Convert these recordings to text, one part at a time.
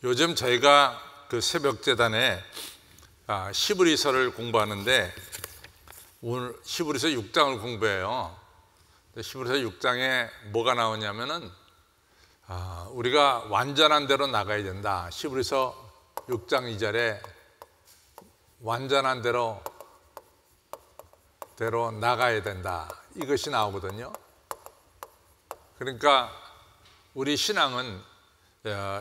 요즘 저희가 그 새벽재단에 시브리서를 공부하는데 오늘 시브리서 6장을 공부해요. 시브리서 6장에 뭐가 나오냐면은 우리가 완전한 대로 나가야 된다. 시브리서 6장 2절에 완전한 대로 나가야 된다. 이것이 나오거든요. 그러니까 우리 신앙은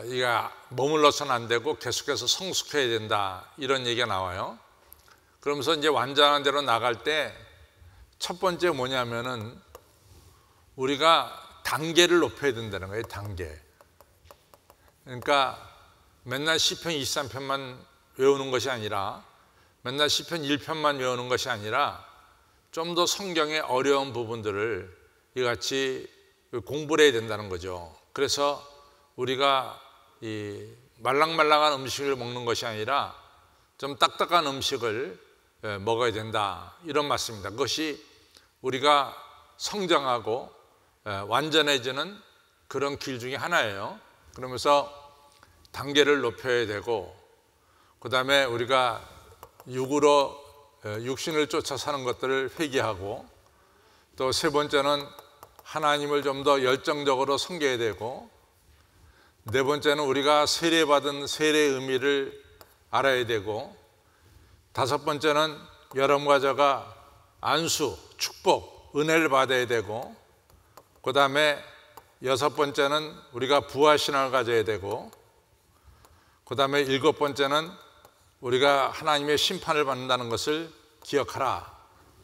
이가 머물러서는 안 되고 계속해서 성숙해야 된다, 이런 얘기가 나와요. 그러면서 이제 완전한 대로 나갈 때 첫 번째 뭐냐면은 우리가 단계를 높여야 된다는 거예요. 단계. 그러니까 맨날 시편 23편만 외우는 것이 아니라, 맨날 시편 1편만 외우는 것이 아니라 좀 더 성경의 어려운 부분들을 이같이 공부를 해야 된다는 거죠. 그래서 우리가 이 말랑말랑한 음식을 먹는 것이 아니라 좀 딱딱한 음식을 먹어야 된다, 이런 말씀입니다. 그것이 우리가 성장하고 완전해지는 그런 길 중에 하나예요. 그러면서 단계를 높여야 되고, 그 다음에 우리가 육신을 쫓아 사는 것들을 회개하고, 또 세 번째는 하나님을 좀 더 열정적으로 섬겨야 되고, 네 번째는 우리가 세례받은 세례의 의미를 알아야 되고, 다섯 번째는 여러분과 저가 안수, 축복, 은혜를 받아야 되고, 그 다음에 여섯 번째는 우리가 부활신앙을 가져야 되고, 그 다음에 일곱 번째는 우리가 하나님의 심판을 받는다는 것을 기억하라.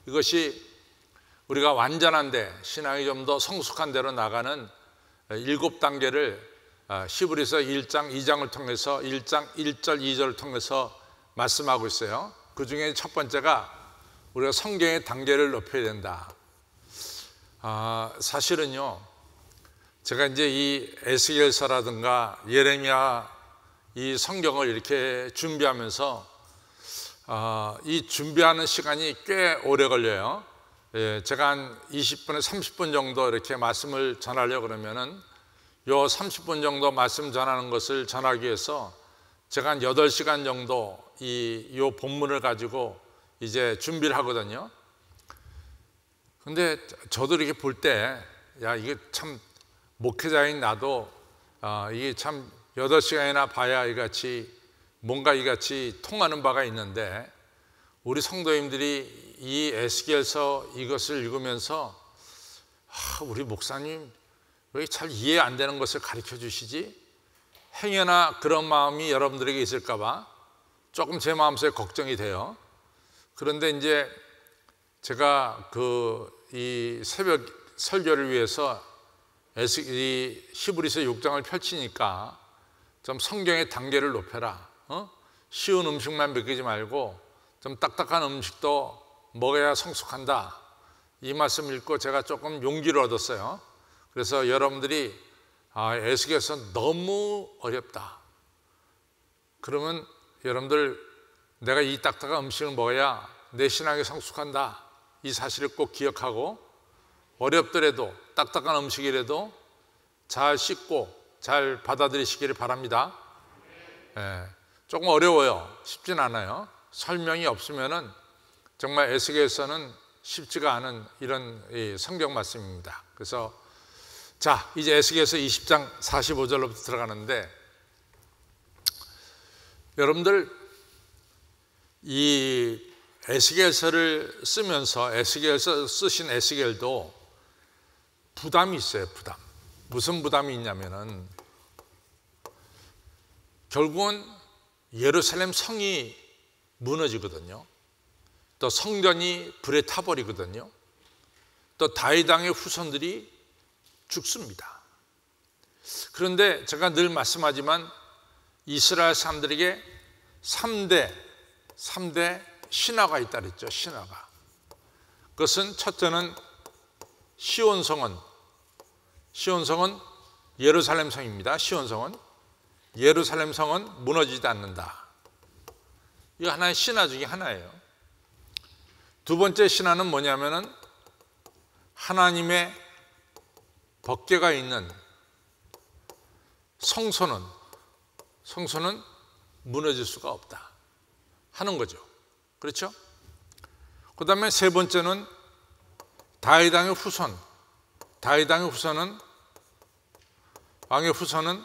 이것이 우리가 완전한데, 신앙이 좀 더 성숙한 대로 나가는 일곱 단계를 시브리서 1장 2장을 통해서 1장 1절 2절을 통해서 말씀하고 있어요. 그 중에 첫 번째가 우리가 성경의 단계를 높여야 된다. 사실은요, 제가 이제 이 에스겔서라든가 예레미야 이 성경을 이렇게 준비하면서 이 준비하는 시간이 꽤 오래 걸려요. 제가 한 20분에 30분 정도 이렇게 말씀을 전하려고 그러면은 요 30분 정도 말씀 전하는 것을 전하기 위해서 제가 한 8시간 정도 요 본문을 가지고 이제 준비를 하거든요. 근데 저도 이렇게 볼 때, 이게 참 목회자인 나도 이게 참 8시간이나 봐야 이같이 뭔가 이같이 통하는 바가 있는데, 우리 성도님들이 이 에스겔서 이것을 읽으면서 우리 목사님 왜 잘 이해 안 되는 것을 가르쳐 주시지? 행여나 그런 마음이 여러분들에게 있을까 봐 조금 제 마음속에 걱정이 돼요. 그런데 이제 제가 이 새벽 설교를 위해서 이 히브리서 6장을 펼치니까 좀 성경의 단계를 높여라. 쉬운 음식만 먹이지 말고 좀 딱딱한 음식도 먹어야 성숙한다. 이 말씀 읽고 제가 조금 용기를 얻었어요. 그래서 여러분들이 에스겔서 너무 어렵다, 그러면 여러분들, 내가 이 딱딱한 음식을 먹어야 내 신앙이 성숙한다, 이 사실을 꼭 기억하고, 어렵더라도 딱딱한 음식이라도 잘 씻고 잘 받아들이시기를 바랍니다. 조금 어려워요. 쉽진 않아요. 설명이 없으면은 정말 에스겔서는 쉽지가 않은 이런 성경 말씀입니다. 그래서 자, 이제 에스겔서 20장 45절로부터 들어가는데, 여러분들 이 에스겔서를 쓰면서 에스겔서 쓰신 에스겔도 부담이 있어요. 부담. 무슨 부담이 있냐면은, 결국은 예루살렘 성이 무너지거든요. 또 성전이 불에 타버리거든요. 또 다윗 왕의 후손들이 죽습니다. 그런데 제가 늘 말씀하지만 이스라엘 사람들에게 3대 신화가 있다 그랬죠. 신화가. 그것은 첫째는 시온성은 예루살렘 성입니다. 시온성은 예루살렘 성은 무너지지 않는다. 이거 하나의 신화 중에 하나예요. 두 번째 신화는 뭐냐면은 하나님의 법궤가 있는 성소는 성소는 무너질 수가 없다 하는 거죠. 그렇죠? 그 다음에 세 번째는 다윗왕의 후손. 다윗왕의 후손은, 왕의 후손은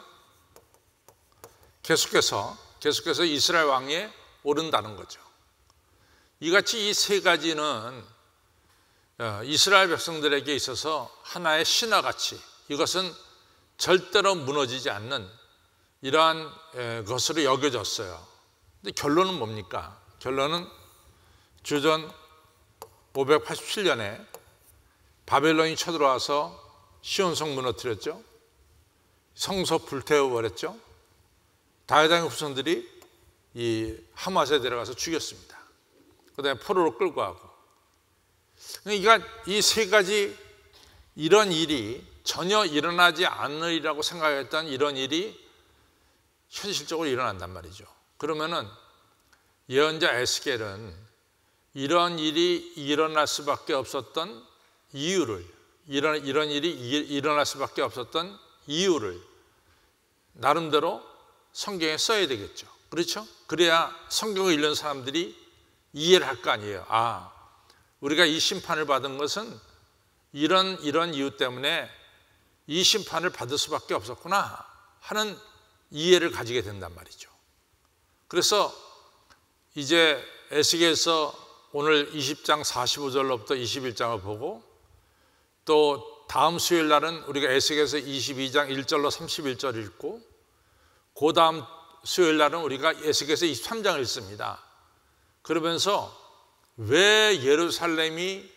계속해서 이스라엘 왕위에 오른다는 거죠. 이같이 이 세 가지는 이스라엘 백성들에게 있어서 하나의 신화같이, 이것은 절대로 무너지지 않는 이러한 것으로 여겨졌어요. 근데 결론은 뭡니까? 결론은 주전 587년에 바벨론이 쳐들어와서 시온성 무너뜨렸죠. 성소 불태워버렸죠. 다윗왕의 후손들이 이 하맛에 들어가서 죽였습니다. 그 다음에 포로로 끌고 가고. 그러니까 이 세 가지, 이런 일이 전혀 일어나지 않으리라고 생각했던 이런 일이 현실적으로 일어난단 말이죠. 그러면은 예언자 에스겔은 이런 일이 일어날 수밖에 없었던 이유를, 이런 일이 일어날 수밖에 없었던 이유를 나름대로 성경에 써야 되겠죠. 그렇죠? 그래야 성경을 읽는 사람들이 이해를 할 거 아니에요. 아, 우리가 이 심판을 받은 것은 이런 이유 때문에 이 심판을 받을 수밖에 없었구나 하는 이해를 가지게 된단 말이죠. 그래서 이제 에스겔서 오늘 20장 45절로부터 21장을 보고, 또 다음 수요일 날은 우리가 에스겔서 22장 1절로 31절 읽고, 그 다음 수요일 날은 우리가 에스겔서 23장을 읽습니다. 그러면서 왜 예루살렘이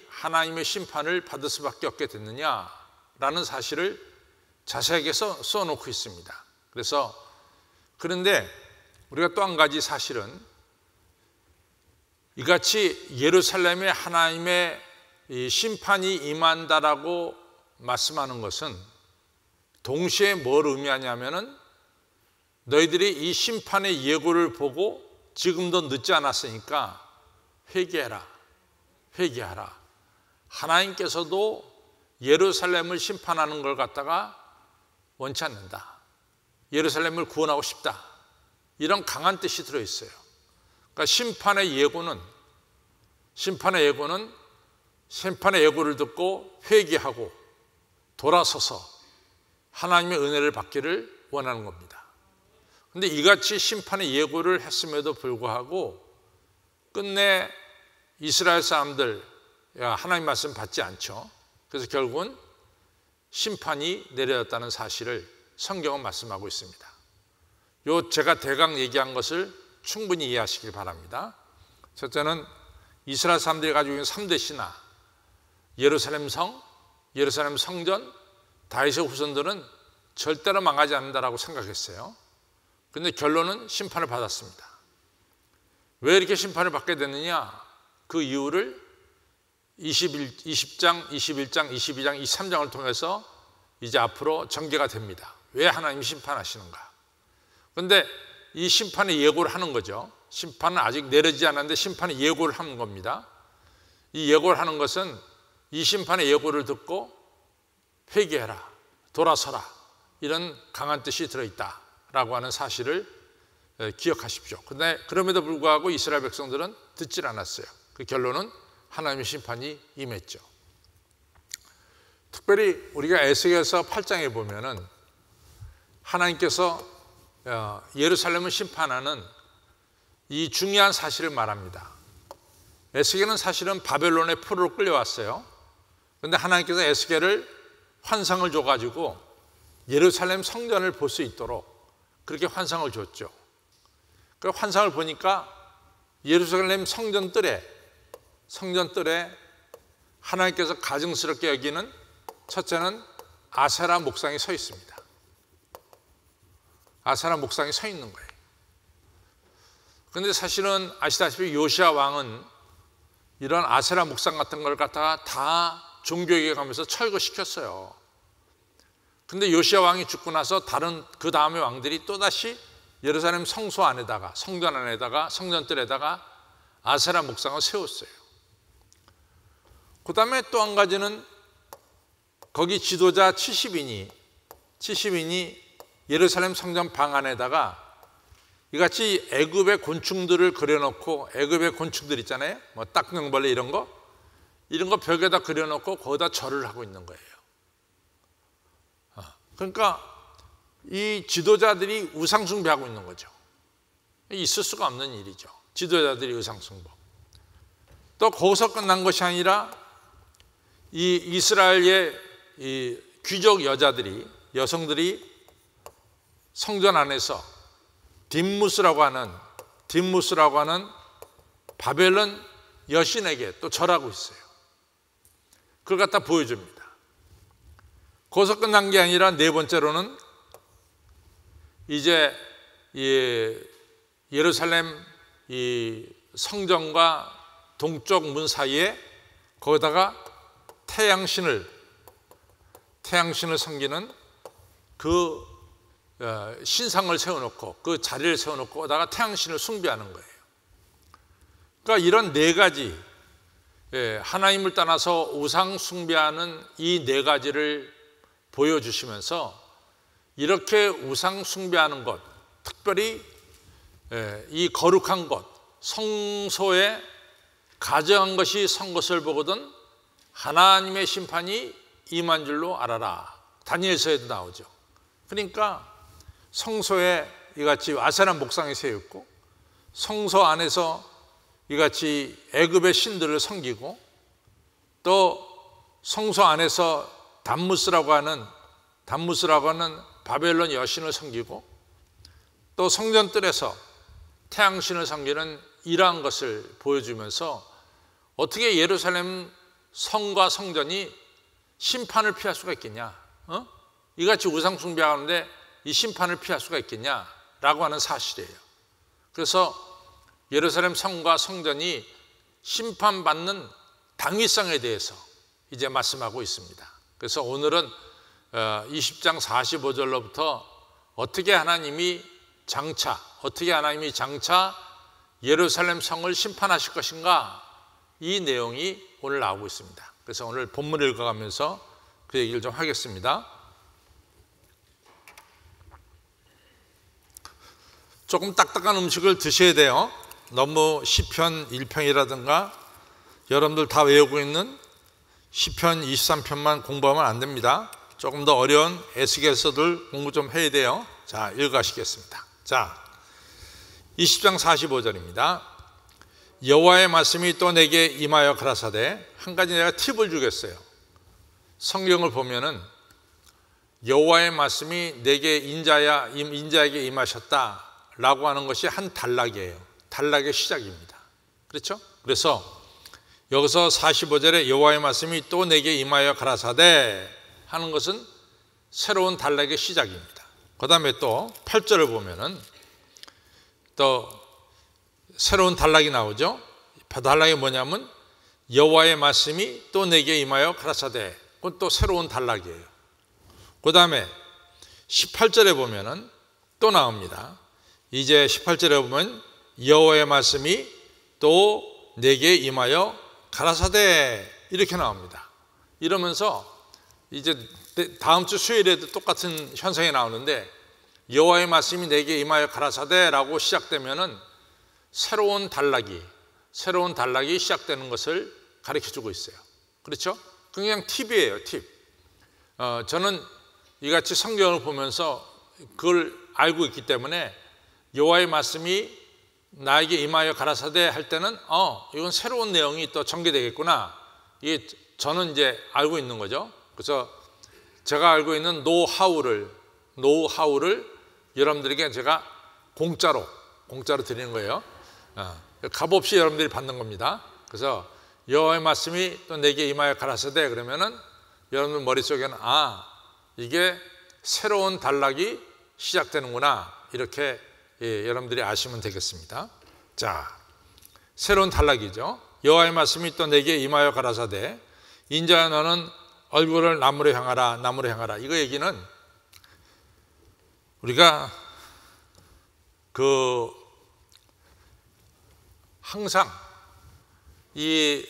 하나님의 심판을 받을 수밖에 없게 됐느냐라는 사실을 자세하게 써놓고 있습니다. 그런데 우리가 또 한 가지 사실은, 이같이 예루살렘에 하나님의 심판이 임한다라고 말씀하는 것은 동시에 뭘 의미하냐면은, 너희들이 이 심판의 예고를 보고 지금도 늦지 않았으니까 회개하라. 하나님께서도 예루살렘을 심판하는 걸 갖다가 원치 않는다. 예루살렘을 구원하고 싶다. 이런 강한 뜻이 들어있어요. 그러니까 심판의 예고를 듣고 회개하고 돌아서서 하나님의 은혜를 받기를 원하는 겁니다. 그런데 이같이 심판의 예고를 했음에도 불구하고 끝내 이스라엘 사람들 하나님 말씀 받지 않죠. 그래서 결국은 심판이 내려졌다는 사실을 성경은 말씀하고 있습니다. 제가 대강 얘기한 것을 충분히 이해하시길 바랍니다. 첫째는 이스라엘 사람들이 가지고 있는 3대 신화, 예루살렘 성, 예루살렘 성전, 다윗의 후손들은 절대로 망하지 않는다라고 생각했어요. 그런데 결론은 심판을 받았습니다. 왜 이렇게 심판을 받게 됐느냐? 그 이유를 20장, 21장, 22장, 23장을 통해서 이제 앞으로 전개가 됩니다. 왜 하나님이 심판하시는가? 그런데 이 심판의 예고를 하는 거죠. 심판은 아직 내려지지 않았는데 심판의 예고를 하는 겁니다. 이 예고를 하는 것은 이 심판의 예고를 듣고 회개해라, 돌아서라, 이런 강한 뜻이 들어있다라고 하는 사실을 기억하십시오. 그런데 그럼에도 불구하고 이스라엘 백성들은 듣질 않았어요. 그 결론은 하나님의 심판이 임했죠. 특별히 우리가 에스겔서 8장에 보면은 하나님께서 예루살렘을 심판하는 이 중요한 사실을 말합니다. 에스겔은 사실은 바벨론의 포로로 끌려왔어요. 그런데 하나님께서 에스겔을 환상을 줘가지고 예루살렘 성전을 볼 수 있도록 그렇게 환상을 줬죠. 그 환상을 보니까 예루살렘 성전뜰에 하나님께서 가증스럽게 여기는 첫째는 아세라 목상이 서 있습니다. 아세라 목상이 서 있는 거예요. 그런데 사실은 아시다시피 요시야 왕은 이런 아세라 목상 같은 걸 갖다가 다 종교에게 가면서 철거시켰어요. 근데 요시야 왕이 죽고 나서 그 다음에 왕들이 또다시 예루살렘 성소 안에다가, 성전 안에다가, 성전뜰에다가 아세라 목상을 세웠어요. 그 다음에 또 한 가지는 거기 지도자 70인이 예루살렘 성전 방 안에다가 이같이 애굽의 곤충들을 그려놓고, 애굽의 곤충들 있잖아요, 뭐 딱정벌레 이런 거 벽에다 그려놓고 거기다 절을 하고 있는 거예요. 그러니까 이 지도자들이 우상숭배하고 있는 거죠. 있을 수가 없는 일이죠. 지도자들이 우상숭배. 또 거기서 끝난 것이 아니라 이 이스라엘의 이 귀족 여성들이 성전 안에서 딥무스라고 하는 바벨론 여신에게 또 절하고 있어요. 그걸 갖다 보여줍니다. 거기서 끝난 게 아니라 네 번째로는 이제 예루살렘 이 성전과 동쪽 문 사이에 거기다가 태양신을 섬기는 그 신상을 세워놓고, 그 자리를 세워놓고 거기다가 태양신을 숭배하는 거예요. 그러니까 이런 네 가지, 하나님을 떠나서 우상 숭배하는 이 네 가지를 보여주시면서, 이렇게 우상 숭배하는 것, 특별히 이 거룩한 것, 성소에 가져간 것이 선 것을 보거든 하나님의 심판이 임한 줄로 알아라. 다니엘서에도 나오죠. 그러니까 성소에 이같이 아세라 목상이 세웠고, 성소 안에서 이같이 애굽의 신들을 섬기고, 또 성소 안에서 담무스라고 하는 바벨론 여신을 섬기고, 또 성전 뜰에서 태양신을 섬기는 이러한 것을 보여주면서 어떻게 예루살렘 성과 성전이 심판을 피할 수가 있겠냐, 이같이 우상 숭배하는데 이 심판을 피할 수가 있겠냐라고 하는 사실이에요. 그래서 예루살렘 성과 성전이 심판받는 당위성에 대해서 이제 말씀하고 있습니다. 그래서 오늘은 20장 45절로부터 어떻게 하나님이 장차 예루살렘 성을 심판하실 것인가, 이 내용이 오늘 나오고 있습니다. 그래서 오늘 본문을 읽어가면서 그 얘기를 좀 하겠습니다. 조금 딱딱한 음식을 드셔야 돼요. 너무 시편 1편이라든가 여러분들 다 외우고 있는 시편 23편만 공부하면 안 됩니다. 조금 더 어려운 에스겔서들 공부 좀 해야 돼요. 자, 읽어가시겠습니다. 자, 20장 45절입니다. 여호와의 말씀이 또 내게 임하여 가라사대. 한 가지 내가 팁을 주겠어요. 성경을 보면은 여호와의 말씀이 내게 인자에게 임하셨다라고 하는 것이 한 단락이에요. 단락의 시작입니다. 그렇죠? 그래서 여기서 45절에 여호와의 말씀이 또 내게 임하여 가라사대 하는 것은 새로운 단락의 시작입니다. 그 다음에 또 8절을 보면은 또 새로운 단락이 나오죠. 단락이 뭐냐면 여호와의 말씀이 또 내게 임하여 가라사대. 그건 또 새로운 단락이에요. 그 다음에 18절에 보면은 또 나옵니다. 이제 18절에 보면 여호와의 말씀이 또 내게 임하여 가라사대 이렇게 나옵니다. 이러면서 이제 다음 주 수요일에도 똑같은 현상이 나오는데, 여호와의 말씀이 내게 임하여 가라사대라고 시작되면은 새로운 단락이 시작되는 것을 가르쳐주고 있어요. 그렇죠? 그냥 팁이에요, 팁. 저는 이같이 성경을 보면서 그걸 알고 있기 때문에 여호와의 말씀이 나에게 임하여 가라사대 할 때는 이건 새로운 내용이 또 전개되겠구나, 이게 저는 이제 알고 있는 거죠. 그래서 제가 알고 있는 노하우를 여러분들에게 제가 공짜로 드리는 거예요. 값없이 여러분들이 받는 겁니다. 그래서 여호와의 말씀이 또 내게 임하여 가라사대 그러면은 여러분들 머릿속에는 이게 새로운 단락이 시작되는구나, 이렇게 여러분들이 아시면 되겠습니다. 자, 새로운 단락이죠. 여호와의 말씀이 또 내게 임하여 가라사대 인자야 너는 얼굴을 나무로 향하라. 이거 얘기는 우리가 항상 이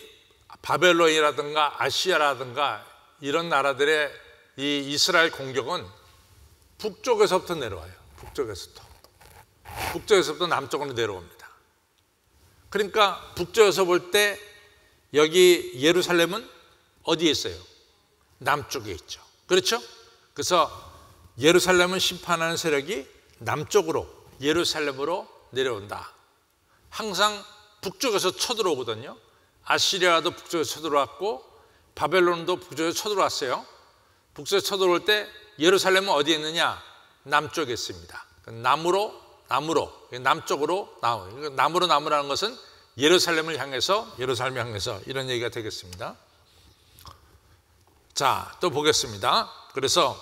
바벨론이라든가 아시아라든가 이런 나라들의 이 이스라엘 공격은 북쪽에서부터 내려와요. 북쪽에서부터 남쪽으로 내려옵니다. 그러니까 북쪽에서 볼 때 여기 예루살렘은 어디에 있어요? 남쪽에 있죠. 그렇죠? 그래서 예루살렘은 심판하는 세력이 남쪽으로 예루살렘으로 내려온다. 항상 북쪽에서 쳐들어오거든요. 아시리아도 북쪽에서 쳐들어왔고 바벨론도 북쪽에서 쳐들어왔어요. 북쪽에서 쳐들어올 때 예루살렘은 어디에 있느냐? 남쪽에 있습니다. 남쪽으로 나오고, 남으라는 것은 예루살렘을 향해서 이런 얘기가 되겠습니다. 자, 또 보겠습니다. 그래서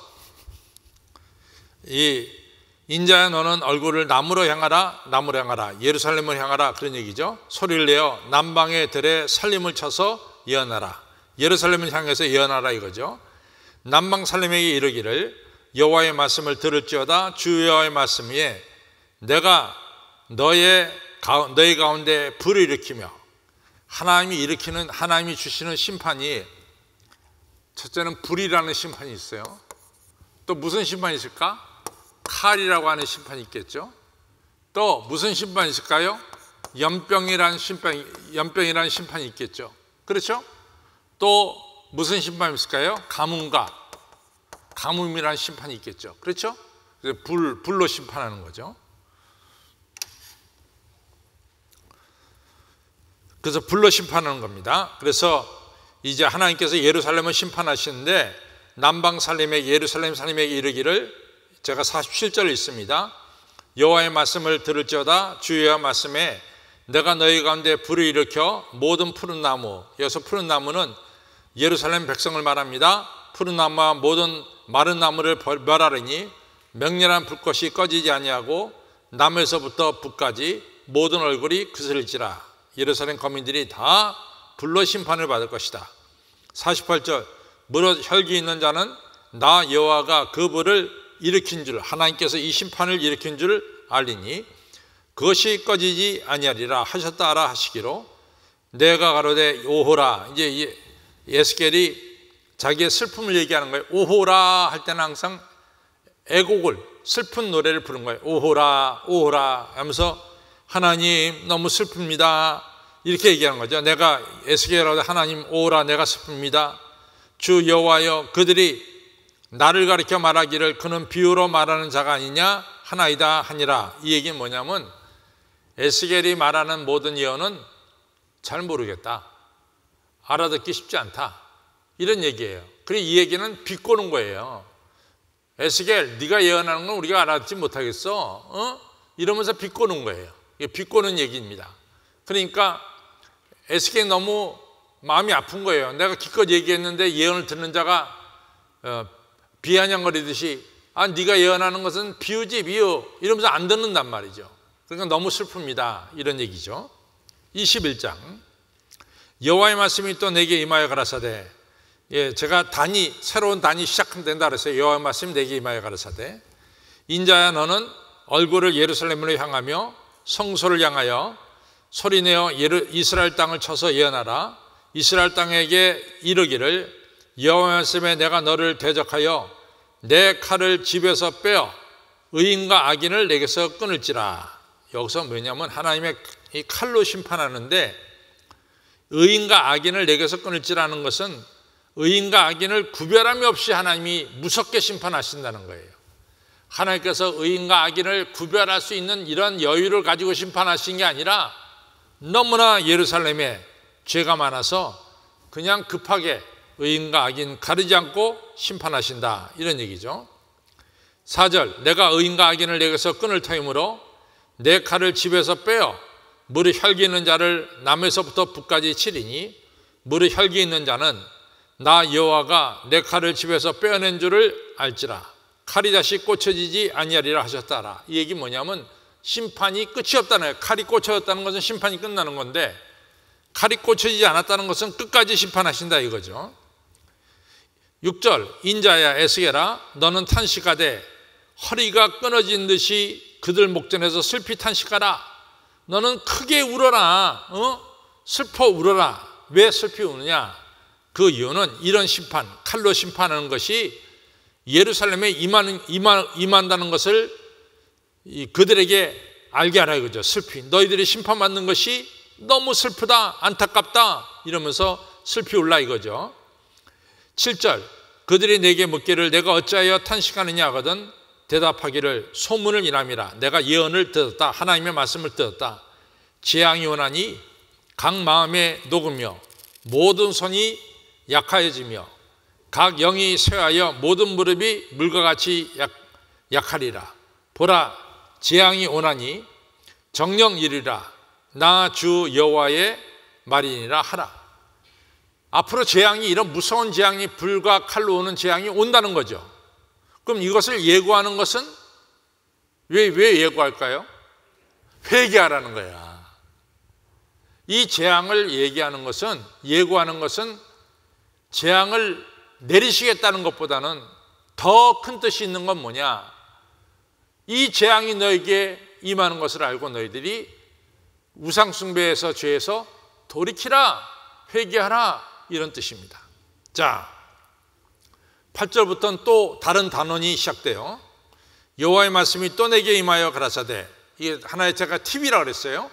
이 인자야 너는 얼굴을 남으로 향하라 예루살렘을 향하라 그런 얘기죠. 소리를 내어 남방의 들에 살림을 쳐서 예언하라. 예루살렘을 향해서 예언하라 이거죠. 남방 살림에게 이르기를 여호와의 말씀을 들을지어다 주 여호와의 말씀 위에 내가 너희 가운데 불을 일으키며 하나님이 주시는 심판이 첫째는 불이라는 심판이 있어요. 또 무슨 심판이 있을까? 칼이라고 하는 심판이 있겠죠. 또 무슨 심판이 있을까요? 연병이라는 심판이 있겠죠. 그렇죠? 또 무슨 심판이 있을까요? 가뭄이라는 심판이 있겠죠. 그렇죠? 불로 심판하는 거죠. 그래서 불로 심판하는 겁니다. 그래서 이제 하나님께서 예루살렘을 심판하시는데 남방 살림에게 예루살렘 살림에게 이르기를 제가 47절 있습니다. 여호와의 말씀을 들을지어다 주 여호와의 말씀에 내가 너희 가운데 불을 일으켜 모든 푸른 나무, 여기서 푸른 나무는 예루살렘 백성을 말합니다. 푸른 나무와 모든 마른 나무를 멸하리니 맹렬한 불꽃이 꺼지지 아니하고 남에서부터 북까지 모든 얼굴이 그슬릴지라. 예루살렘 거민들이 다 불로 심판을 받을 것이다. 48절 무릇 혈기 있는 자는 나 여호와가 그 불을 일으킨 줄, 하나님께서 이 심판을 일으킨 줄 알리니 그것이 꺼지지 아니하리라 하셨다 하라 하시기로 내가 가로되 오호라. 이제 에스겔이 자기의 슬픔을 얘기하는 거예요. 오호라 할 때는 항상 애곡을, 슬픈 노래를 부른 거예요. 오호라 오호라 하면서 하나님 너무 슬픕니다 이렇게 얘기하는 거죠. 내가 에스겔하고 하나님 오호라 내가 슬픕니다. 주 여호와여 그들이 나를 가리켜 말하기를 그는 비유로 말하는 자가 아니냐 하나이다 하니라. 이 얘기는 뭐냐면 에스겔이 말하는 모든 예언은 잘 모르겠다, 알아듣기 쉽지 않다 이런 얘기예요. 그리고 이 얘기는 비꼬는 거예요. 에스겔 네가 예언하는 건 우리가 알아듣지 못하겠어? 이러면서 비꼬는 거예요. 비꼬는 얘기입니다. 그러니까 에스겔이 너무 마음이 아픈 거예요. 내가 기껏 얘기했는데 예언을 듣는 자가 비아냥거리듯이 네가 예언하는 것은 비유지 비유 이러면서 안 듣는단 말이죠. 그러니까 너무 슬픕니다 이런 얘기죠. 21장 여호와의 말씀이 또 내게 임하여 가라사대. 제가 새로운 단이 시작된다 그랬어요. 여호와의 말씀이 내게 임하여 가라사대 인자야 너는 얼굴을 예루살렘으로 향하며 성소를 향하여 소리내어 이스라엘 땅을 쳐서 예언하라. 이스라엘 땅에게 이르기를 여호와의 말씀에 내가 너를 대적하여 내 칼을 집에서 빼어 의인과 악인을 내게서 끊을지라. 여기서 뭐냐면 하나님의 이 칼로 심판하는데 의인과 악인을 내게서 끊을지라는 것은 의인과 악인을 구별함이 없이 하나님이 무섭게 심판하신다는 거예요. 하나님께서 의인과 악인을 구별할 수 있는 이런 여유를 가지고 심판하신 게 아니라 너무나 예루살렘에 죄가 많아서 그냥 급하게 의인과 악인 가리지 않고 심판하신다 이런 얘기죠. 4절 내가 의인과 악인을 내게서 끊을 터이므로 내 칼을 집에서 빼어 무릇 혈기 있는 자를 남에서부터 북까지 치리니 무릇 혈기 있는 자는 나 여호와가 내 칼을 집에서 빼어낸 줄을 알지라. 칼이 다시 꽂혀지지 아니하리라 하셨다라. 이 얘기 뭐냐면 심판이 끝이 없다는 거예요. 칼이 꽂혀졌다는 것은 심판이 끝나는 건데 칼이 꽂혀지지 않았다는 것은 끝까지 심판하신다 이거죠. 6절 인자야 에스겔아 너는 탄식하되 허리가 끊어진 듯이 그들 목전에서 슬피 탄식하라. 너는 크게 울어라. 슬퍼 울어라. 왜 슬피 우느냐? 그 이유는 이런 심판, 칼로 심판하는 것이 예루살렘에 임한다는 것을 그들에게 알게 하라 이거죠. 슬피. 너희들이 심판받는 것이 너무 슬프다, 안타깝다 이러면서 슬피 울라 이거죠. 7절 그들이 내게 묻기를 내가 어찌하여 탄식하느냐 하거든 대답하기를 소문을 인함이라. 내가 예언을 듣었다. 하나님의 말씀을 듣었다. 재앙이 오나니 각 마음에 녹으며 모든 손이 약하여지며 각 영이 쇠하여 모든 무릎이 물과 같이 약하리라. 보라 재앙이 오나니 정령 이르라. 나 주 여호와의 말이니라 하라. 앞으로 재앙이, 이런 무서운 재앙이, 불과 칼로 오는 재앙이 온다는 거죠. 그럼 이것을 예고하는 것은 왜 예고할까요? 회개하라는 거야. 이 재앙을 얘기하는 것은, 예고하는 것은 재앙을 내리시겠다는 것보다는 더 큰 뜻이 있는 건 뭐냐? 이 재앙이 너에게 임하는 것을 알고 너희들이 우상숭배에서 죄에서 돌이키라, 회개하라 이런 뜻입니다. 자, 8절부터는 또 다른 단원이 시작돼요. 여호와의 말씀이 또 내게 임하여 가라사대. 이게 하나의 제가 팁이라고 그랬어요.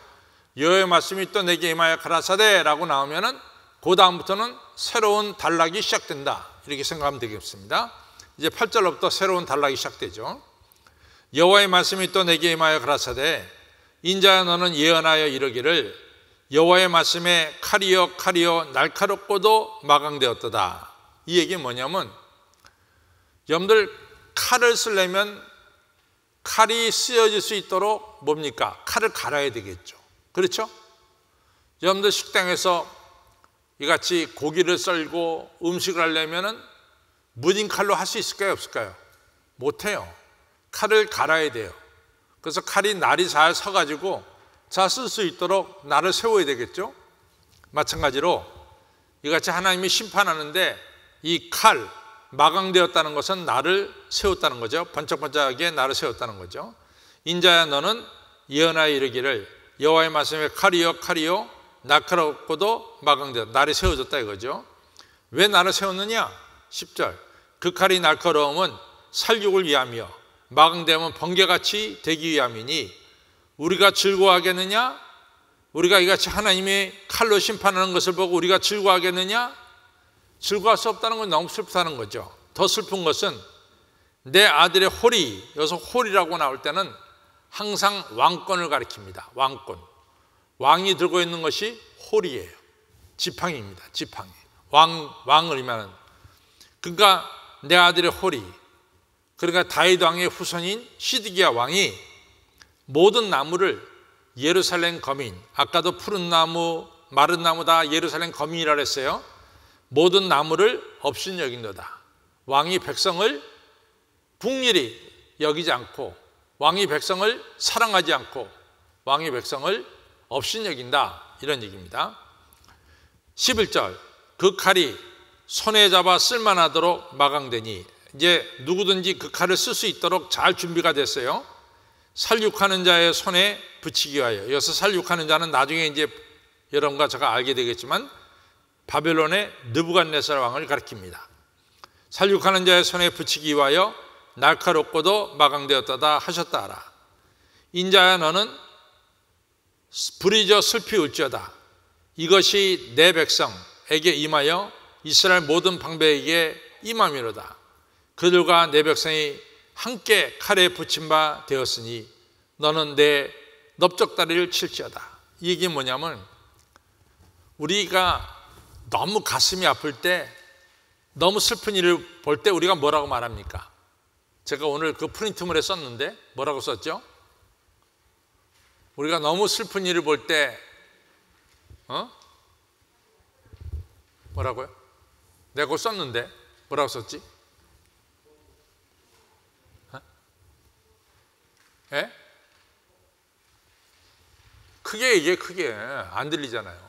여호와의 말씀이 또 내게 임하여 가라사대라고 나오면은 그 다음부터는 새로운 단락이 시작된다 이렇게 생각하면 되겠습니다. 이제 8절부터 새로운 단락이 시작되죠. 여호와의 말씀이 또 내게 임하여 가라사대 인자야 너는 예언하여 이르기를 여호와의 말씀에 칼이여 날카롭고도 마강되었도다. 이 얘기는 뭐냐면 여러분들 칼을 쓰려면 칼이 쓰여질 수 있도록 뭡니까? 칼을 갈아야 되겠죠. 그렇죠? 여러분들 식당에서 이같이 고기를 썰고 음식을 하려면 무딘 칼로 할 수 있을까요? 없을까요? 못해요. 칼을 갈아야 돼요. 그래서 칼이 날이 잘 서가지고 잘 쓸 수 있도록 날을 세워야 되겠죠. 마찬가지로 이같이 하나님이 심판하는데 이 칼, 마강되었다는 것은 날을 세웠다는 거죠. 번쩍번쩍하게 날을 세웠다는 거죠. 인자야 너는 예언하여 이르기를 여호와의 말씀에 칼이여 날카롭고도 마강되었다. 날이 세워졌다 이거죠. 왜 날을 세웠느냐? 10절 그 칼이 날카로움은 살육을 위함이요 마강되면 번개같이 되기 위함이니 우리가 즐거워하겠느냐? 우리가 이같이 하나님의 칼로 심판하는 것을 보고 우리가 즐거워하겠느냐? 즐거워할 수 없다는 건 너무 슬프다는 거죠. 더 슬픈 것은 내 아들의 홀이, 여기서 홀이라고 나올 때는 항상 왕권을 가리킵니다. 왕권. 왕이 들고 있는 것이 홀이에요. 지팡이입니다. 지팡이. 왕을 의미하는. 그러니까 내 아들의 홀이, 그러니까 다윗 왕의 후손인 시드기야 왕이 모든 나무를 예루살렘 거민, 아까도 푸른 나무, 마른 나무 다 예루살렘 거민이라 했어요. 모든 나무를 업신여긴도다. 왕이 백성을 북일히 여기지 않고 왕이 백성을 사랑하지 않고 왕이 백성을 업신여긴다 이런 얘기입니다. 11절 그 칼이 손에 잡아 쓸만하도록 마강되니 이제 누구든지 그 칼을 쓸 수 있도록 잘 준비가 됐어요. 살육하는 자의 손에 붙이기 위하여. 여기서 살육하는 자는 나중에 이제 여러분과 제가 알게 되겠지만 바벨론의 느부갓네살 왕을 가리킵니다. 살육하는 자의 손에 붙이기 위하여 날카롭고도 마강되었다다 하셨다 하라. 인자야 너는 부리져 슬피 울지어다. 이것이 내 백성에게 임하여 이스라엘 모든 방백에게 임함이로다. 그들과 내 백성이 함께 칼에 붙임 바 되었으니 너는 내 넓적다리를 칠지어다. 이 얘기는 뭐냐면 우리가 너무 가슴이 아플 때, 너무 슬픈 일을 볼 때 우리가 뭐라고 말합니까? 제가 오늘 그 프린트물에 썼는데 뭐라고 썼죠? 우리가 너무 슬픈 일을 볼 때 뭐라고요? 내가 그거 썼는데 뭐라고 썼지? 예? 크게 얘기해. 크게 안 들리잖아요.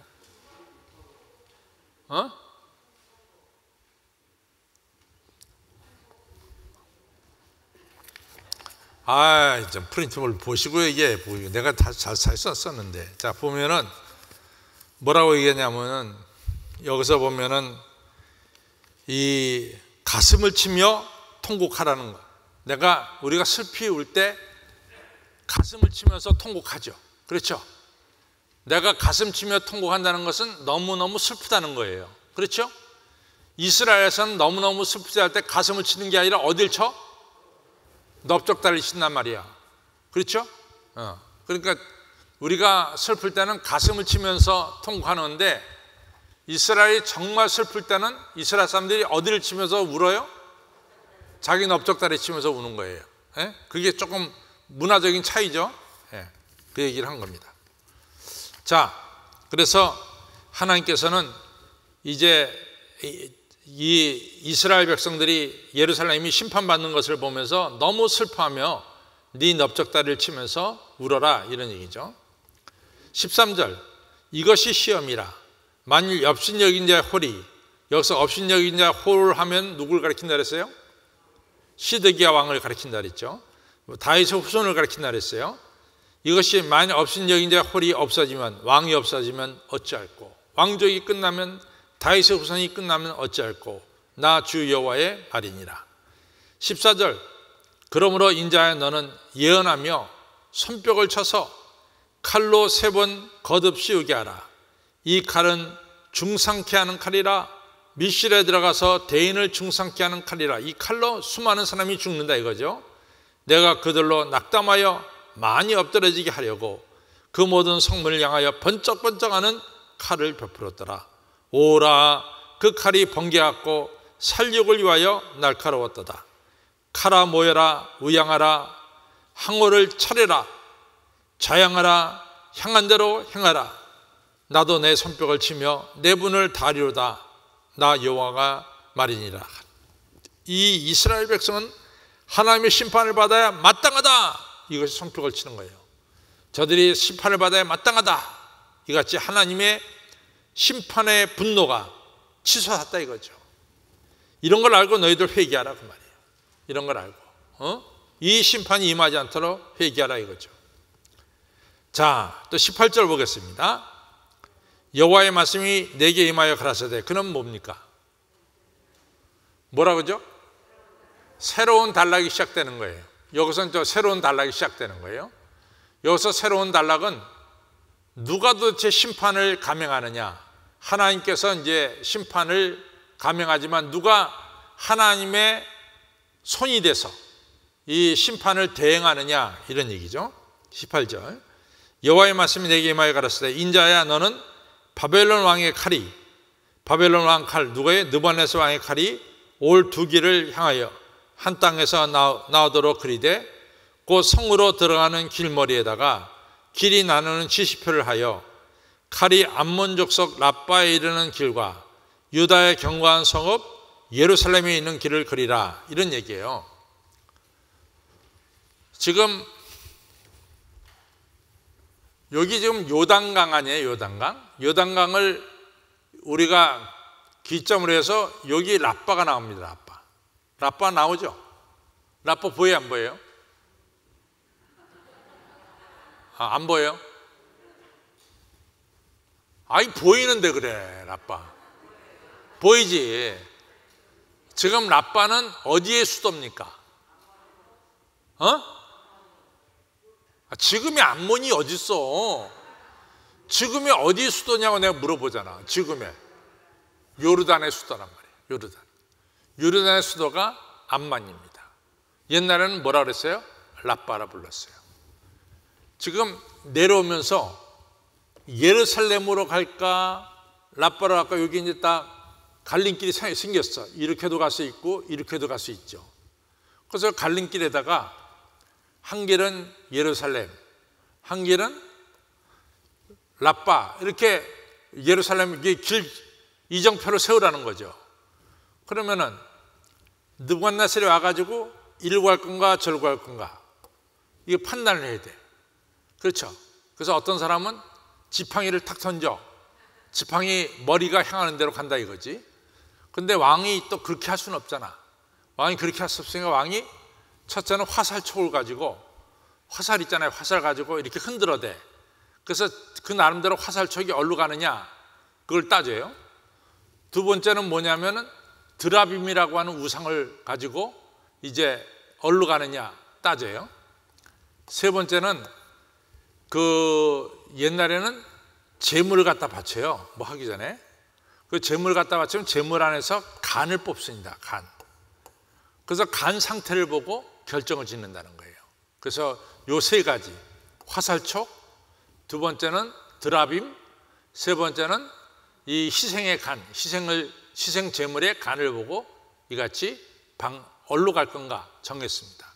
좀 프린트물 보시고 이게 내가 다 잘 썼는데. 자, 보면은 뭐라고 얘기하냐면은 여기서 보면은 이 가슴을 치며 통곡하라는 거. 우리가 슬피 울 때 가슴을 치면서 통곡하죠. 그렇죠? 내가 가슴 치며 통곡한다는 것은 너무너무 슬프다는 거예요. 그렇죠? 이스라엘에서는 너무너무 슬프지 할 때 가슴을 치는 게 아니라 어딜 쳐? 넓적다리를 친단 말이야. 그렇죠? 그러니까 우리가 슬플 때는 가슴을 치면서 통곡하는데, 이스라엘이 정말 슬플 때는 이스라엘 사람들이 어디를 치면서 울어요? 자기 넓적다리 치면서 우는 거예요. 그게 조금 문화적인 차이죠. 그 얘기를 한 겁니다. 자, 그래서 하나님께서는 이제 이 이스라엘 백성들이 예루살렘이 심판받는 것을 보면서 너무 슬퍼하며 네 넓적다리를 치면서 울어라, 이런 얘기죠. 13절, 이것이 시험이라. 만일 업신여긴 자의 홀이, 여기서 업신여긴 자의 홀 하면 누구를 가리킨다 그랬어요? 시드기야 왕을 가리킨다 그랬죠. 다윗의 후손을 가리킨다 그랬어요. 이것이 만일 업신여긴 자의 홀이 없어지면, 왕이 없어지면 어찌할꼬. 왕족이 끝나면, 다윗의 후손이 끝나면 어찌할꼬. 나 주 여호와의 말이니라. 14절, 그러므로 인자야 너는 예언하며 손뼉을 쳐서 칼로 3번 거듭 씌우게 하라. 이 칼은 중상케 하는 칼이라. 밀실에 들어가서 대인을 중상케 하는 칼이라. 이 칼로 수많은 사람이 죽는다 이거죠. 내가 그들로 낙담하여 많이 엎드러지게 하려고 그 모든 성문을 향하여 번쩍번쩍하는 칼을 베풀었더라. 오라, 그 칼이 번개같고 살육을 위하여 날카로웠도다. 칼아 모여라, 우양하라, 항오를 차려라, 좌양하라, 향한 대로 행하라. 나도 내 손뼉을 치며 내 분을 다리로다. 나 여호와가 말이니라. 이 이스라엘 백성은 하나님의 심판을 받아야 마땅하다, 이것이 손뼉을 치는 거예요. 저들이 심판을 받아야 마땅하다, 이같이 하나님의 심판의 분노가 치솟았다 이거죠. 이런 걸 알고 너희들 회개하라 그 말이에요. 이런 걸 알고 이 심판이 임하지 않도록 회개하라 이거죠. 자, 또 18절 보겠습니다. 여호와의 말씀이 내게 임하여 가라사대. 그는 뭡니까? 뭐라 그러죠? 새로운 단락이 시작되는 거예요. 여기서는 또 새로운 단락이 시작되는 거예요. 여기서 새로운 단락은 누가 도대체 심판을 감행하느냐. 하나님께서 이제 심판을 감행하지만 누가 하나님의 손이 돼서 이 심판을 대행하느냐, 이런 얘기죠. 18절, 여호와의 말씀이 내게 임하여 가라사대. 인자야 너는 바벨론 왕의 칼이, 바벨론 왕 칼, 누구의? 느부갓네살 왕의 칼이 올 두 길을 향하여 한 땅에서 나오도록 그리되 곧 성으로 들어가는 길머리에다가 길이 나누는 지시표를 하여 칼이 암몬 족속 라빠에 이르는 길과 유다의 견고한 성읍 예루살렘에 있는 길을 그리라, 이런 얘기예요. 지금 여기 지금 요단강 아니에요? 요단강을 우리가 기점으로 해서 여기 라빠가 나옵니다. 라빠 나오죠? 라빠 보여요, 안 보여요? 안 보여요? 아이, 보이는데 그래. 라빠 보이지? 지금 라빠는 어디의 수도입니까? 지금의 암몬이 어딨어? 지금의 어디 수도냐고 내가 물어보잖아. 지금의 요르단의 수도란 말이에요. 요르단의 수도가 암만입니다. 옛날에는 뭐라 그랬어요? 라빠라 불렀어요. 지금 내려오면서 예루살렘으로 갈까 라빠로 갈까, 여기 이제 딱 갈림길이 생겼어. 이렇게도 갈 수 있고 이렇게도 갈 수 있죠. 그래서 갈림길에다가 한 길은 예루살렘, 한 길은 라빠, 이렇게 예루살렘 길 이정표를 세우라는 거죠. 그러면은 느부갓네살이 와가지고 이리로 갈 건가 저리로 갈 건가, 이게 판단을 해야 돼. 그렇죠? 그래서 어떤 사람은 지팡이를 탁 던져, 지팡이 머리가 향하는 대로 간다 이거지. 근데 왕이 또 그렇게 할 수는 없잖아. 왕이 그렇게 할 수 없으니까 왕이 첫째는 화살촉을 가지고, 화살 있잖아요, 화살 가지고 이렇게 흔들어대. 그래서 그 나름대로 화살촉이 어디로 가느냐 그걸 따져요. 두 번째는 뭐냐면은 드라빔이라고 하는 우상을 가지고 이제 어디로 가느냐 따져요. 세 번째는 옛날에는 제물을 갖다 바쳐요. 뭐 하기 전에. 그 제물을 갖다 바치면 제물 안에서 간을 뽑습니다. 간. 그래서 간 상태를 보고 결정을 짓는다는 거예요. 그래서 요 세 가지, 화살촉, 두 번째는 드라빔, 세 번째는 이 희생의 간, 희생 제물의 간을 보고 이같이 어디로 갈 건가 정했습니다.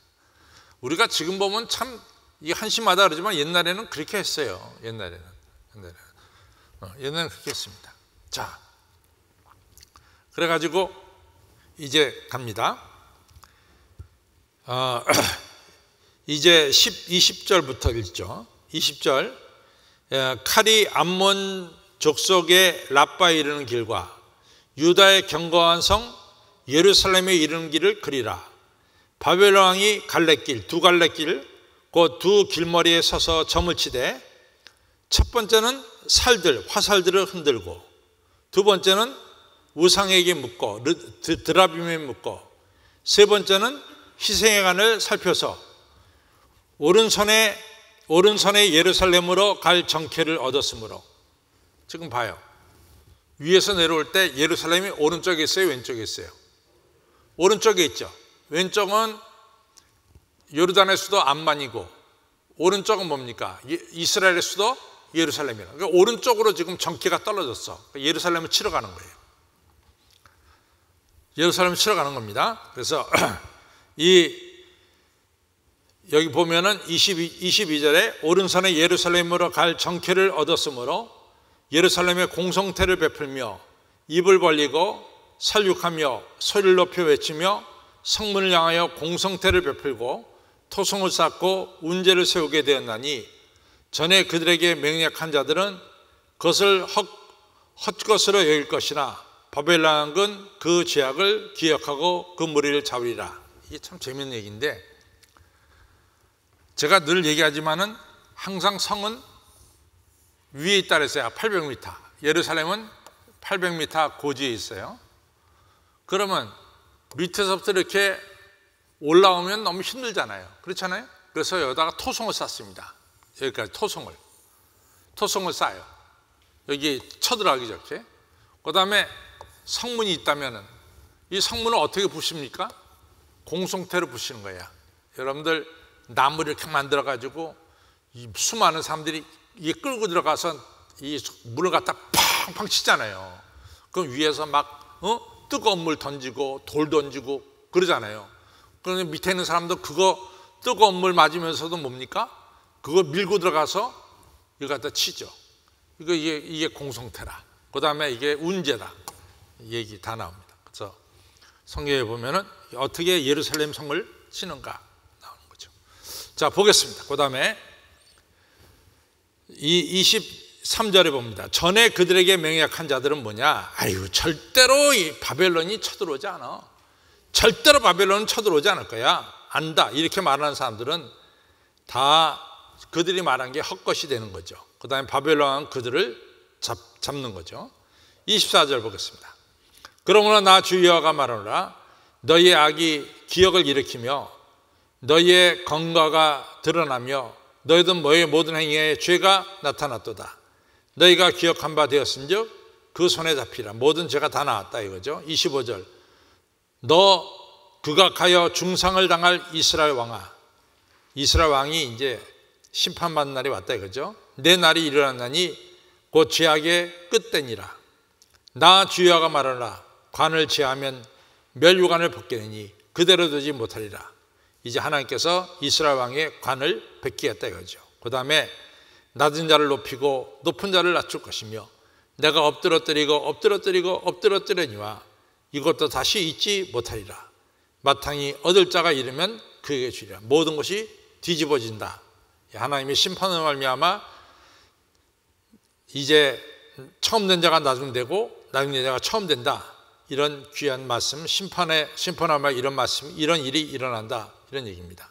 우리가 지금 보면 참 이게 한심하다 그러지만 옛날에는 그렇게 했어요. 옛날에는 그렇게 했습니다. 자, 그래가지고 이제 갑니다. 이제 20절부터 읽죠. 20절. 칼이 암몬 족속의 라빠에 이르는 길과 유다의 견고한 성 예루살렘에 이르는 길을 그리라. 바벨론 왕이 갈래길, 두 갈래길, 그 두 길머리에 서서 점을 치되, 첫 번째는 화살들을 흔들고, 두 번째는 우상에게 묻고 드라빔에 묻고, 세 번째는 희생의 간을 살펴서 오른손에 예루살렘으로 갈 정케를 얻었으므로. 지금 봐요. 위에서 내려올 때 예루살렘이 오른쪽에 있어요, 왼쪽에 있어요? 오른쪽에 있죠. 왼쪽은 요르단의 수도 암만이고, 오른쪽은 뭡니까? 이스라엘의 수도 예루살렘이라. 그러니까 오른쪽으로 지금 정케가 떨어졌어. 예루살렘을 치러 가는 거예요. 예루살렘을 치러 가는 겁니다. 그래서 여기 보면은 22절에 오른손에 예루살렘으로 갈 정케를 얻었으므로 예루살렘의 공성태를 베풀며 입을 벌리고 살육하며 소리를 높여 외치며 성문을 향하여 공성태를 베풀고 토성을 쌓고 운제를 세우게 되었나니, 전에 그들에게 맹약한 자들은 그것을 헛것으로 여길 것이나 바벨론 왕은 그 죄악을 기억하고 그 무리를 잡으리라. 이게 참 재밌는 얘기인데, 제가 늘 얘기하지만은 항상 성은 위에 있다 그랬어요. 800m. 예루살렘은 800m 고지에 있어요. 그러면 밑에서부터 이렇게 올라오면 너무 힘들잖아요. 그렇잖아요. 그래서 여기다가 토성을 쌓습니다. 여기까지 토성을 쌓아요. 여기 쳐들어가기 좋게. 그 다음에 성문이 있다면은 이 성문을 어떻게 부십니까? 공성태로 부시는 거예요. 여러분들 나무를 이렇게 만들어 가지고 이 수많은 사람들이 이게 끌고 들어가서 이 물을 갖다 팡팡 치잖아요. 그럼 위에서 막 뜨거운 물 던지고 돌 던지고 그러잖아요. 그런데 밑에 있는 사람도 그거 뜨거운 물 맞으면서도 뭡니까? 그거 밀고 들어가서 이거 갖다 치죠. 이게 공성태라. 그 다음에 이게 운제다. 얘기 다 나옵니다. 그래서 성경에 보면은 어떻게 예루살렘 성을 치는가 나오는 거죠. 자, 보겠습니다. 그 다음에 23절에 봅니다. 전에 그들에게 맹약한 자들은 뭐냐? 아유, 절대로 이 바벨론이 쳐들어오지 않아. 절대로 바벨론은 쳐들어오지 않을 거야. 안다. 이렇게 말하는 사람들은 다 그들이 말한 게 헛것이 되는 거죠. 그 다음에 바벨론은 그들을 잡는 거죠. 24절 보겠습니다. 그러므로 나 주 여호와가 말하노라. 너희의 악이 기억을 일으키며 너희의 건과가 드러나며 너희들 너희의 모든 행위에 죄가 나타났도다. 너희가 기억한 바 되었은즉 그 손에 잡히라. 모든 죄가 다 나왔다 이거죠. 25절. 너 극악하여 중상을 당할 이스라엘 왕아. 이스라엘 왕이 이제 심판받는 날이 왔다 이거죠. 내 날이 일어났나니 곧 죄악의 끝되니라. 나 주 여호와가 말하노라. 관을 제하면 멸류관을 벗기느니 그대로 두지 못하리라. 이제 하나님께서 이스라엘 왕의 관을 벗기겠다 이거죠. 그 다음에 낮은 자를 높이고 높은 자를 낮출 것이며 내가 엎드러뜨리니와 이것도 다시 잊지 못하리라. 마땅히 얻을 자가 이르면 그에게 주리라. 모든 것이 뒤집어진다. 하나님의 심판을 말미암아 이제 처음 된 자가 나중 되고 나중 된 자가 처음 된다. 이런 귀한 말씀, 심판하며 이런 말씀, 이런 일이 일어난다. 이런 얘기입니다.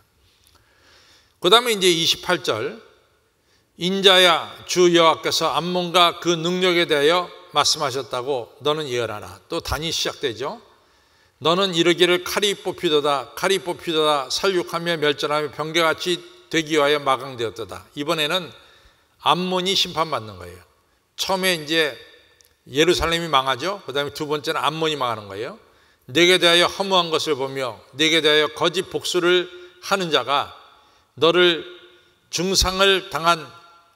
그 다음에 이제 28절. 인자야 주 여호와께서 암몬과 그 능력에 대하여 말씀하셨다고 너는 예언하라. 또 단이 시작되죠. 너는 이르기를 칼이 뽑히도다 칼이 뽑히도다 살육하며 멸절하며 번개같이 되기 위하여 마강되었도다. 이번에는 암몬이 심판받는 거예요. 처음에 이제 예루살렘이 망하죠. 그 다음에 두 번째는 암몬이 망하는 거예요. 내게 대하여 허무한 것을 보며 내게 대하여 거짓 복수를 하는 자가 너를 중상을 당한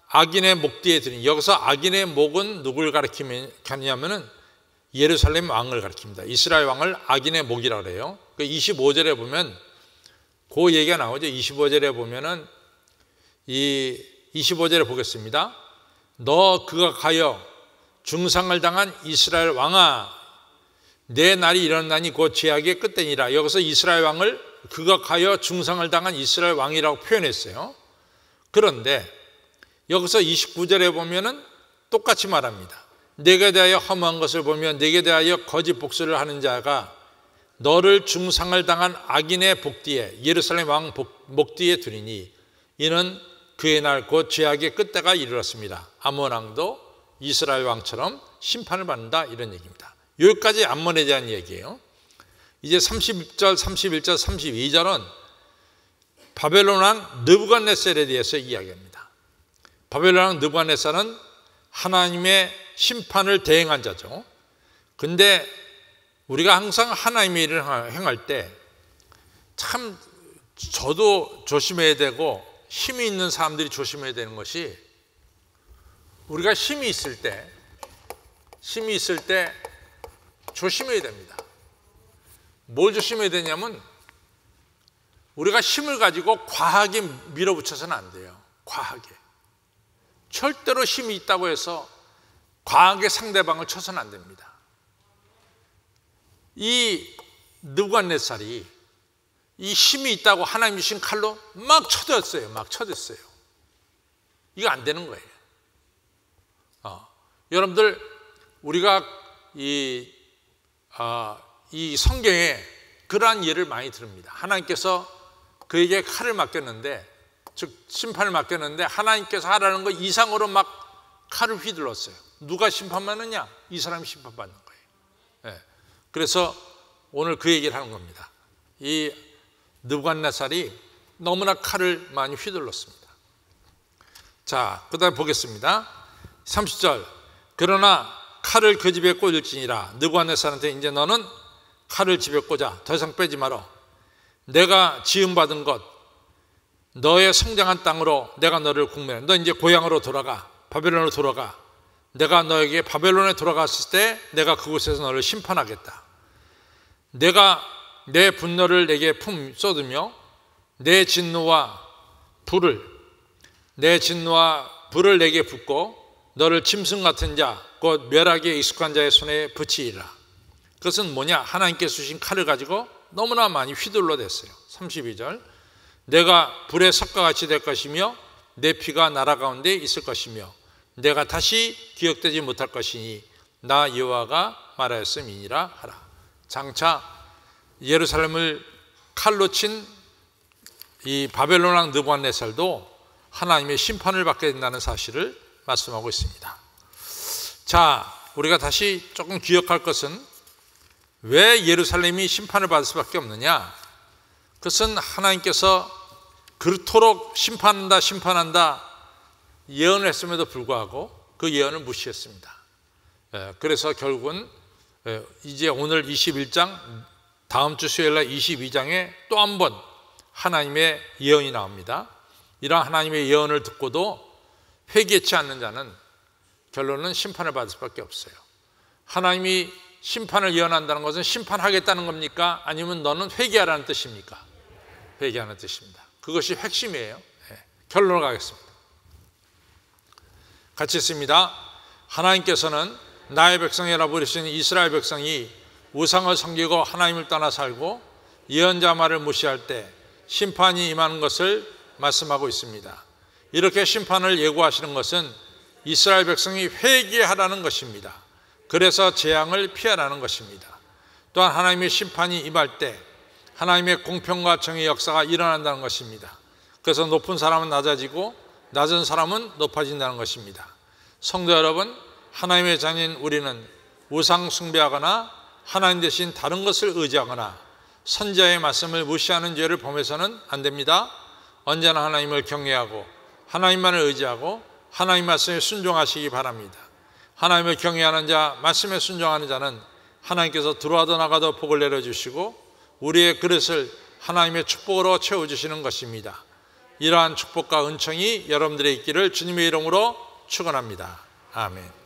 악인의 목 뒤에 드리니, 여기서 악인의 목은 누굴 가리키냐면은 예루살렘 왕을 가리킵니다. 이스라엘 왕을 악인의 목이라고 그래요. 25절에 보면 그 얘기가 나오죠. 25절에 보면은 이 25절에 보겠습니다. 너 그가 가여 중상을 당한 이스라엘 왕아, 내 날이 일어나니 곧 죄악의 끝되니라. 여기서 이스라엘 왕을 그가 가여 중상을 당한 이스라엘 왕이라고 표현했어요. 그런데 여기서 29절에 보면은 똑같이 말합니다. 내게 대하여 허무한 것을 보며 내게 대하여 거짓 복수를 하는 자가 너를 중상을 당한 악인의 복 뒤에, 예루살렘 왕 목 뒤에 두리니 이는 그의 날 곧 죄악의 끝때가 이르렀습니다. 아몬 왕도 이스라엘 왕처럼 심판을 받는다, 이런 얘기입니다. 여기까지 암몬에 대한 얘기예요. 이제 30절, 31절, 32절은 바벨론 왕 느부갓네살에 대해서 이야기합니다. 바벨론 왕 느부갓네살은 하나님의 심판을 대행한 자죠. 근데 우리가 항상 하나님의 일을 행할 때 참 저도 조심해야 되고 힘이 있는 사람들이 조심해야 되는 것이, 우리가 힘이 있을 때 조심해야 됩니다. 뭘 조심해야 되냐면 우리가 힘을 가지고 과하게 밀어붙여서는 안 돼요. 과하게. 절대로 힘이 있다고 해서 과하게 상대방을 쳐서는 안 됩니다. 이 느부갓네살이 이 힘이 있다고 하나님 주신 칼로 막 쳐댔어요. 막 쳐댔어요. 이거 안 되는 거예요. 여러분들, 우리가 이 성경에 그러한 예를 많이 들읍니다. 하나님께서 그에게 칼을 맡겼는데, 즉 심판을 맡겼는데 하나님께서 하라는 거 이상으로 막 칼을 휘둘렀어요. 누가 심판받느냐? 이 사람이 심판받는 거예요. 그래서 오늘 그 얘기를 하는 겁니다. 이 느부갓네살이 너무나 칼을 많이 휘둘렀습니다. 자, 그 다음에 보겠습니다. 30절. 그러나 칼을 그 집에 꽂을지니라. 느부갓네살한테 이제 너는 칼을 집에 꽂아. 더 이상 빼지 마라. 내가 지음받은 것, 너의 성장한 땅으로 내가 너를 공멸해. 너 이제 고향으로 돌아가. 바벨론으로 돌아가. 내가 너에게 바벨론에 돌아갔을 때 내가 그곳에서 너를 심판하겠다. 내가 내 분노를 내게 쏟으며 내 진노와 불을 내게 붓고 너를 짐승 같은 자, 곧 멸하기에 익숙한 자의 손에 붙이리라. 그것은 뭐냐? 하나님께서 주신 칼을 가지고 너무나 많이 휘둘러댔어요. 32절. 내가 불의 석과 같이 될 것이며 내 피가 나라 가운데 있을 것이며 내가 다시 기억되지 못할 것이니 나 여호와가 말하였음이니라 하라. 장차 예루살렘을 칼로 친 이 바벨론 왕 느부갓네살도 하나님의 심판을 받게 된다는 사실을 말씀하고 있습니다. 자, 우리가 다시 조금 기억할 것은 왜 예루살렘이 심판을 받을 수밖에 없느냐? 그것은 하나님께서 그토록 심판한다 예언을 했음에도 불구하고 그 예언을 무시했습니다. 그래서 결국은 이제 오늘 21장, 다음 주 수요일날 22장에 또 한 번 하나님의 예언이 나옵니다. 이런 하나님의 예언을 듣고도 회개치 않는 자는 결론은 심판을 받을 수밖에 없어요. 하나님이 심판을 예언한다는 것은 심판하겠다는 겁니까? 아니면 너는 회개하라는 뜻입니까? 회개하는 뜻입니다. 그것이 핵심이에요. 결론을 가겠습니다. 같이 읽습니다. 하나님께서는 나의 백성이라 부르시는 이스라엘 백성이 우상을 섬기고 하나님을 떠나 살고 예언자 말을 무시할 때 심판이 임하는 것을 말씀하고 있습니다. 이렇게 심판을 예고하시는 것은 이스라엘 백성이 회개하라는 것입니다. 그래서 재앙을 피하라는 것입니다. 또한 하나님의 심판이 임할 때 하나님의 공평과 정의 역사가 일어난다는 것입니다. 그래서 높은 사람은 낮아지고 낮은 사람은 높아진다는 것입니다. 성도 여러분, 하나님의 자녀인 우리는 우상 숭배하거나 하나님 대신 다른 것을 의지하거나 선지자의 말씀을 무시하는 죄를 범해서는 안 됩니다. 언제나 하나님을 경외하고 하나님만을 의지하고 하나님 말씀에 순종하시기 바랍니다. 하나님을 경외하는 자, 말씀에 순종하는 자는 하나님께서 들어와도 나가도 복을 내려주시고 우리의 그릇을 하나님의 축복으로 채워주시는 것입니다. 이러한 축복과 은총이 여러분들의 있기를 주님의 이름으로 축원합니다. 아멘.